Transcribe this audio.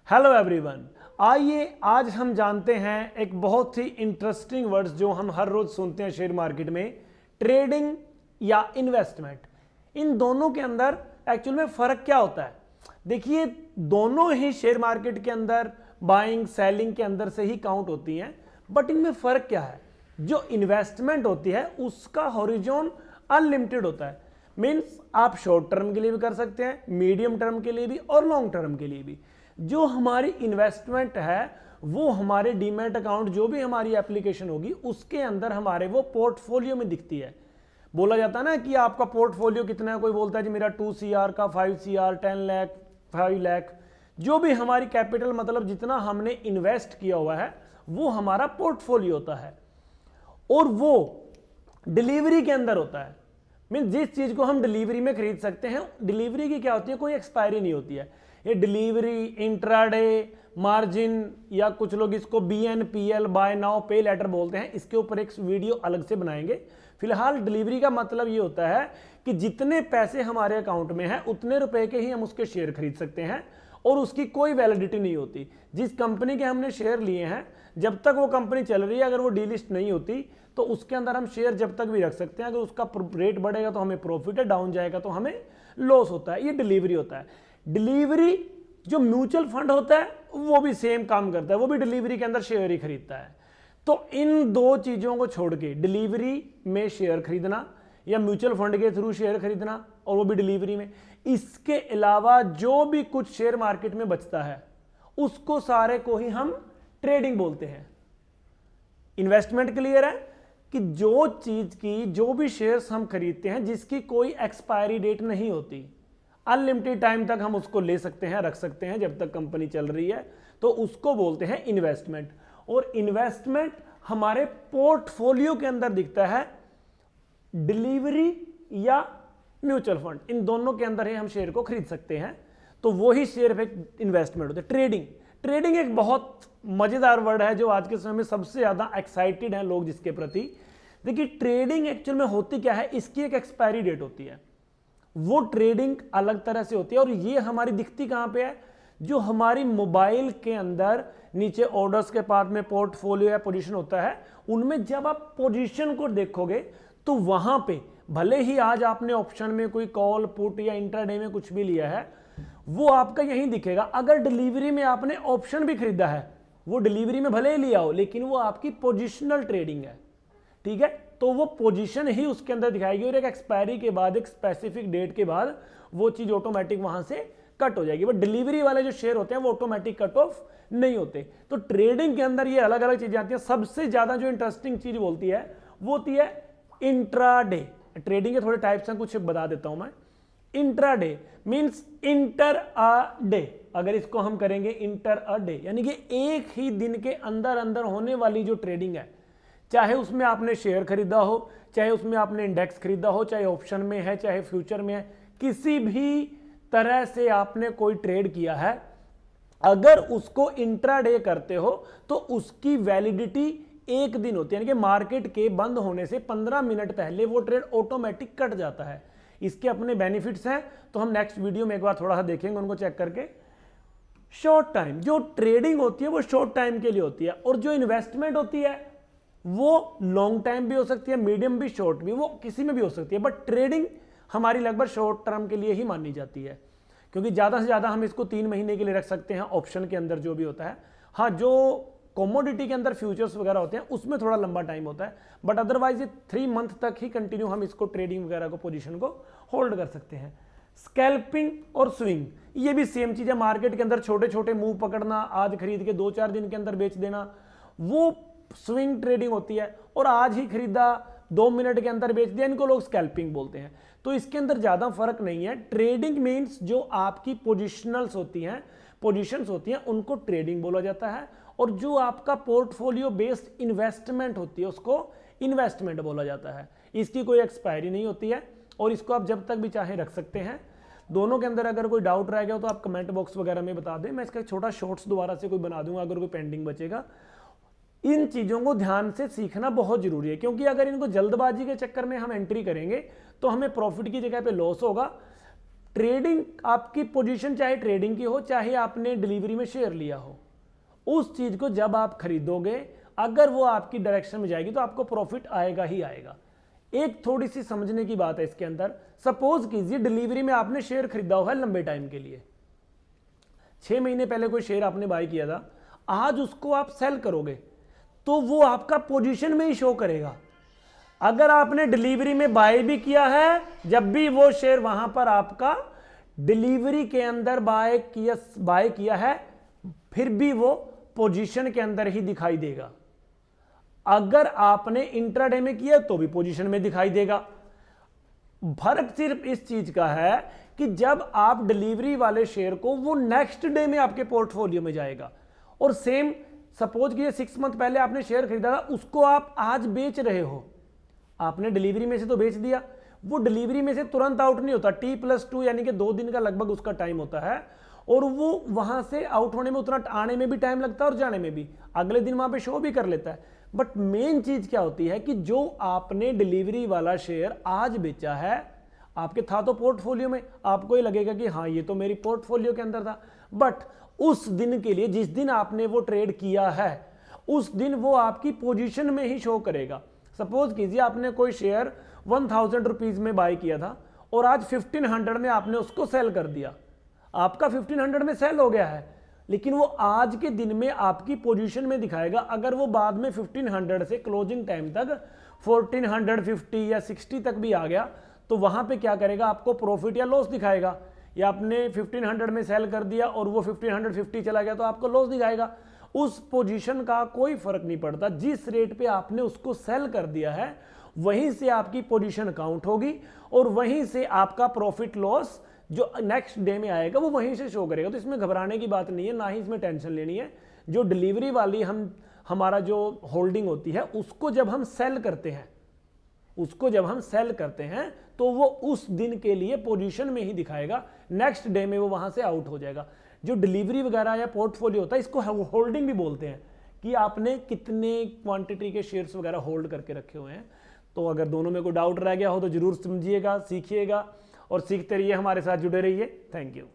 Hello everyone, आइए आज हम जानते हैं एक बहुत ही इंटरेस्टिंग वर्ड्स जो हम हर रोज सुनते हैं शेयर मार्केट में, ट्रेडिंग या इन्वेस्टमेंट। इन दोनों के अंदर एक्चुअल में फर्क क्या होता है? देखिए, दोनों ही शेयर मार्केट के अंदर बाइंग सेलिंग के अंदर से ही काउंट होती हैं, बट इनमें फर्क क्या है? जो इन्वेस्टमेंट होती है उसका हॉरिजॉन अनलिमिटेड होता है। मीन्स आप शॉर्ट टर्म के लिए भी कर सकते हैं, मीडियम टर्म के लिए भी और लॉन्ग टर्म के लिए भी। जो हमारी इन्वेस्टमेंट है वो हमारे डीमैट अकाउंट, जो भी हमारी एप्लीकेशन होगी उसके अंदर हमारे वो पोर्टफोलियो में दिखती है। बोला जाता है ना कि आपका पोर्टफोलियो कितना है, कोई बोलता है जी मेरा 2 CR का 5 CR 10 लाख 5 लाख। जो भी हमारी कैपिटल मतलब जितना हमने इन्वेस्ट किया हुआ है वो हमारा पोर्टफोलियो होता है, और वो डिलीवरी के अंदर होता है। मीन जिस चीज को हम डिलीवरी में खरीद सकते हैं, डिलीवरी की क्या होती है, कोई एक्सपायरी नहीं होती है। ये डिलीवरी, इंट्राडे, मार्जिन, या कुछ लोग इसको BNPL बाय नाउ पे लेटर बोलते हैं, इसके ऊपर एक वीडियो अलग से बनाएंगे। फिलहाल डिलीवरी का मतलब ये होता है कि जितने पैसे हमारे अकाउंट में है उतने रुपए के ही हम उसके शेयर खरीद सकते हैं, और उसकी कोई वैलिडिटी नहीं होती। जिस कंपनी के हमने शेयर लिए हैं, जब तक वो कंपनी चल रही है, अगर वो डीलिस्ट नहीं होती तो उसके अंदर हम शेयर जब तक भी रख सकते हैं। अगर उसका रेट बढ़ेगा तो हमें प्रॉफिट है, डाउन जाएगा तो हमें लॉस होता है। ये डिलीवरी होता है। डिलीवरी जो म्यूचुअल फंड होता है वो भी सेम काम करता है, वो भी डिलीवरी के अंदर शेयर ही खरीदता है। तो इन दो चीजों को छोड़ के, डिलीवरी में शेयर खरीदना या म्यूचुअल फंड के थ्रू शेयर खरीदना, और वो भी डिलीवरी में, इसके अलावा जो भी कुछ शेयर मार्केट में बचता है उसको सारे को ही हम ट्रेडिंग बोलते हैं। इन्वेस्टमेंट क्लियर है कि जो चीज की, जो भी शेयर्स हम खरीदते हैं जिसकी कोई एक्सपायरी डेट नहीं होती, अनलिमिटेड टाइम तक हम उसको ले सकते हैं, रख सकते हैं जब तक कंपनी चल रही है, तो उसको बोलते हैं इन्वेस्टमेंट। और इन्वेस्टमेंट हमारे पोर्टफोलियो के अंदर दिखता है, डिलीवरी या म्यूचुअल फंड, इन दोनों के अंदर ही हम शेयर को खरीद सकते हैं। तो वही शेयर एक इन्वेस्टमेंट होता है। ट्रेडिंग एक बहुत मजेदार वर्ड है जो आज के समय में सबसे ज्यादा एक्साइटेड हैं लोग जिसके प्रति। देखिए, ट्रेडिंग एक्चुअल में होती क्या है, इसकी एक एक्सपायरी डेट होती है। वो ट्रेडिंग अलग तरह से होती है, और ये हमारी दिखती कहां पे है, जो हमारी मोबाइल के अंदर नीचे ऑर्डर्स के पार्ट में पोर्टफोलियो या पोजीशन होता है, उनमें जब आप पोजीशन को देखोगे तो वहां पे भले ही आज आपने ऑप्शन में कोई कॉल पुट या इंट्राडे में कुछ भी लिया है, वो आपका यहीं दिखेगा। अगर डिलीवरी में आपने ऑप्शन भी खरीदा है, वो डिलीवरी में भले ही लिया हो, लेकिन वो आपकी पोजिशनल ट्रेडिंग है, ठीक है। तो वो पोजीशन ही उसके अंदर दिखाएगी, और एक एक्सपायरी के बाद, एक स्पेसिफिक डेट के बाद वो चीज ऑटोमेटिक वहां से कट हो जाएगी। बट डिलीवरी वाले जो शेयर होते हैं वो ऑटोमेटिक कट ऑफ नहीं होते। तो ट्रेडिंग के अंदर ये अलग अलग चीजें आती हैं। सबसे ज्यादा जो इंटरेस्टिंग चीज बोलती है वो होती है इंट्राडे। ट्रेडिंग के थोड़े टाइप्स हैं, कुछ बता देता हूं मैं। Intraday means inter a day. अगर इसको हम करेंगे इंटर अ डे, यानी कि एक ही दिन के अंदर अंदर होने वाली जो ट्रेडिंग है, चाहे उसमें आपने शेयर खरीदा हो, चाहे उसमें आपने इंडेक्स खरीदा हो, चाहे ऑप्शन में है, चाहे फ्यूचर में है, किसी भी तरह से आपने कोई ट्रेड किया है, अगर उसको इंट्राडे करते हो तो उसकी वैलिडिटी एक दिन होती है। यानी कि मार्केट के बंद होने से 15 मिनट पहले वो ट्रेड ऑटोमेटिक कट जाता है। इसके अपने बेनिफिट्स हैं, तो हम नेक्स्ट वीडियो में एक बार थोड़ा सा देखेंगे, उनको चेक करके। शॉर्ट टाइम जो ट्रेडिंग होती है वो शॉर्ट टाइम के लिए होती है, और जो इन्वेस्टमेंट होती है वो लॉन्ग टाइम भी हो सकती है, मीडियम भी, शॉर्ट भी, वो किसी में भी हो सकती है। बट ट्रेडिंग हमारी लगभग शॉर्ट टर्म के लिए ही मानी जाती है, क्योंकि ज्यादा से ज्यादा हम इसको 3 महीने के लिए रख सकते हैं ऑप्शन के अंदर जो भी होता है। हाँ, जो कॉमोडिटी के अंदर फ्यूचर्स वगैरह होते हैं उसमें थोड़ा लंबा टाइम होता है, बट अदरवाइज ये 3 मंथ तक ही कंटिन्यू हम इसको ट्रेडिंग वगैरह को, पोजीशन को होल्ड कर सकते हैं। स्कैल्पिंग और स्विंग ये भी सेम चीज है। मार्केट के अंदर छोटे छोटे मूव पकड़ना, आज खरीद के 2-4 दिन के अंदर बेच देना, वो स्विंग ट्रेडिंग होती है। और आज ही खरीदा 2 मिनट के अंदर बेच दिया, इनको लोग स्कैल्पिंग बोलते हैं। तो इसके अंदर ज्यादा फर्क नहीं है। ट्रेडिंग मींस जो आपकी पोजिशनल्स होती हैं, पोजीशंस होती हैं, उनको ट्रेडिंग बोला जाता है, और जो आपका पोर्टफोलियो बेस्ड इन्वेस्टमेंट होती है उसको इन्वेस्टमेंट बोला जाता है। इसकी कोई एक्सपायरी नहीं होती है, और इसको आप जब तक भी चाहे रख सकते हैं। दोनों के अंदर अगर कोई डाउट रह गया तो आप कमेंट बॉक्स वगैरह में बता दें, मैं इसका छोटा शॉर्ट्स दोबारा से कोई बना दूंगा अगर कोई पेंडिंग बचेगा। इन चीजों को ध्यान से सीखना बहुत जरूरी है, क्योंकि अगर इनको जल्दबाजी के चक्कर में हम एंट्री करेंगे तो हमें प्रॉफिट की जगह पे लॉस होगा। ट्रेडिंग आपकी पोजीशन चाहे ट्रेडिंग की हो चाहे आपने डिलीवरी में शेयर लिया हो, उस चीज को जब आप खरीदोगे अगर वो आपकी डायरेक्शन में जाएगी तो आपको प्रॉफिट आएगा ही आएगा। एक थोड़ी सी समझने की बात है इसके अंदर। सपोज कीजिए डिलीवरी में आपने शेयर खरीदा हुआ है लंबे टाइम के लिए, 6 महीने पहले कोई शेयर आपने बाय किया था, आज उसको आप सेल करोगे तो वो आपका पोजीशन में ही शो करेगा। अगर आपने डिलीवरी में बाय भी किया है, जब भी वो शेयर वहां पर आपका डिलीवरी के अंदर बाय किया है, फिर भी वो पोजीशन के अंदर ही दिखाई देगा। अगर आपने इंट्राडे में किया तो भी पोजीशन में दिखाई देगा। फर्क सिर्फ इस चीज का है कि जब आप डिलीवरी वाले शेयर को वो नेक्स्ट डे में आपके पोर्टफोलियो में जाएगा। और सेम सपोज कीजिए 6 मंथ पहले आपने शेयर खरीदा था, उसको आप आज बेच रहे हो, आपने डिलीवरी में से तो बेच दिया, वो डिलीवरी में से तुरंत आउट नहीं होता, T+2 यानी कि 2 दिन का लगभग उसका टाइम होता है, और वो वहां से आउट होने में उतना आने में भी टाइम लगता है और जाने में भी, अगले दिन वहां पे शो भी कर लेता है। बट मेन चीज क्या होती है कि जो आपने डिलीवरी वाला शेयर आज बेचा है, आपके था तो पोर्टफोलियो में, आपको ये लगेगा कि हाँ ये तो मेरी पोर्टफोलियो के अंदर था, बट उस दिन के लिए जिस दिन आपने वो ट्रेड किया है उस दिन वो आपकी पोजीशन में ही शो करेगा। सपोज कीजिए आपने कोई शेयर 1000 रुपीज में बाय किया था और आज 1500 में आपने उसको सेल कर दिया, आपका 1500 में सेल हो गया है, लेकिन वो आज के दिन में आपकी पोजीशन में दिखाएगा। अगर वो बाद में 1500 से क्लोजिंग टाइम तक 1450 या 60 तक भी आ गया तो वहां पे क्या करेगा, आपको प्रॉफिट या लॉस दिखाएगा। या आपने 1500 में सेल कर दिया और वो 1550 चला गया तो आपको लॉस दिखाएगा। उस पोजीशन का कोई फर्क नहीं पड़ता, जिस रेट पे आपने उसको सेल कर दिया है वहीं से आपकी पोजीशन काउंट होगी और वहीं से आपका प्रॉफिट लॉस जो नेक्स्ट डे में आएगा वो वहीं से शो करेगा। तो इसमें घबराने की बात नहीं है, ना ही इसमें टेंशन लेनी है। जो डिलीवरी वाली हमारा जो होल्डिंग होती है उसको जब हम सेल करते हैं तो वो उस दिन के लिए पोजीशन में ही दिखाएगा, नेक्स्ट डे में वो वहां से आउट हो जाएगा। जो डिलीवरी वगैरह या पोर्टफोलियो होता है इसको होल्डिंग भी बोलते हैं, कि आपने कितने क्वांटिटी के शेयर्स वगैरह होल्ड करके रखे हुए हैं। तो अगर दोनों में कोई डाउट रह गया हो तो जरूर समझिएगा, सीखिएगा और सीखते रहिए, हमारे साथ जुड़े रहिए। Thank you.